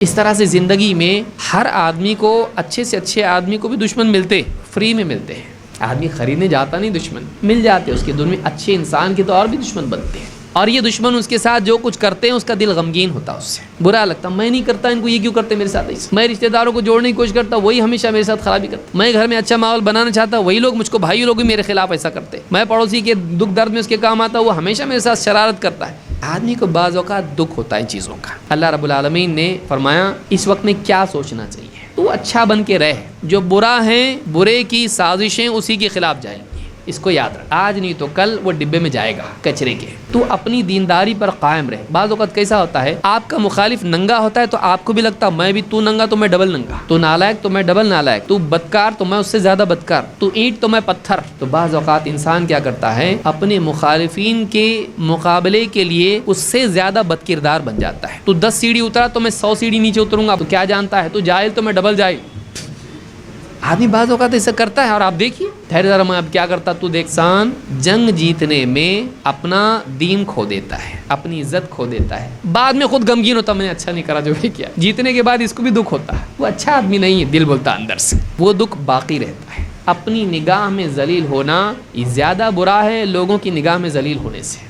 اس طرح سے زندگی میں ہر آدمی کو اچھے سے اچھے آدمی کو بھی دشمن ملتے، فری میں ملتے ہیں. آدمی خریدنے جاتا نہیں، دشمن مل جاتے اس کے دنیا میں. اچھے انسان کے تو اور بھی دشمن بنتے ہیں، اور یہ دشمن اس کے ساتھ جو کچھ کرتے ہیں اس کا دل غمگین ہوتا، اس سے برا لگتا. میں نہیں کرتا ان کو، یہ کیوں کرتے میرے ساتھ ایسے. میں رشتہ داروں کو جوڑنے کی کوشش کرتا، وہی ہمیشہ میرے ساتھ خرابی کرتا. میں گھر میں اچھا ماحول بنانا چاہتا، وہی لوگ مجھ کو، بھائی لوگ بھی میرے خلاف ایسا کرتے. میں پڑوسی کے دکھ درد میں اس کے کام آتا، وہ ہمیشہ میرے ساتھ شرارت کرتا ہے. آدمی کو بعض اوقات دکھ ہوتا ہے ان چیزوں کا. اللہ رب العالمین نے فرمایا اس وقت میں کیا سوچنا چاہیے، تو اچھا بن کے رہ. جو برا ہے، برے کی سازشیں اسی کے خلاف جائیں گی. اس کو یاد رکھ، آج نہیں تو کل وہ ڈبے میں جائے گا کچرے کے. تو اپنی دینداری پر قائم رہے. بعض اوقات کیسا ہوتا ہے، آپ کا مخالف ننگا ہوتا ہے تو آپ کو بھی لگتا میں بھی، تو ننگا تو میں ڈبل ننگا، تو نالائق تو میں ڈبل نالائق، تو بدکار تو میں اس سے زیادہ بدکار، تو اینٹ تو میں پتھر. تو بعض اوقات انسان کیا کرتا ہے، اپنے مخالفین کے مقابلے کے لیے اس سے زیادہ بد کردار بن جاتا ہے. تو 10 سیڑھی اترا تو میں 100 سیڑھی نیچے اتروں گا. تو کیا جانتا ہے، تو جاہل تو میں ڈبل جاہل. آدمی بعض اوقات ایسا کرتا ہے. اور آپ دیکھیے ٹھہر ذرا، میں اب کیا کرتا تو دیکھ. انسان جنگ جیتنے میں اپنا دین کھو دیتا ہے، اپنی عزت کھو دیتا ہے، بعد میں خود غمگین ہوتا میں نے اچھا نہیں کرا جو بھی کیا. جیتنے کے بعد اس کو بھی دکھ ہوتا ہے، وہ اچھا آدمی نہیں ہے، دل بولتا اندر سے. وہ دکھ باقی رہتا ہے. اپنی نگاہ میں ذلیل ہونا زیادہ برا ہے لوگوں کی نگاہ میں ذلیل ہونے سے.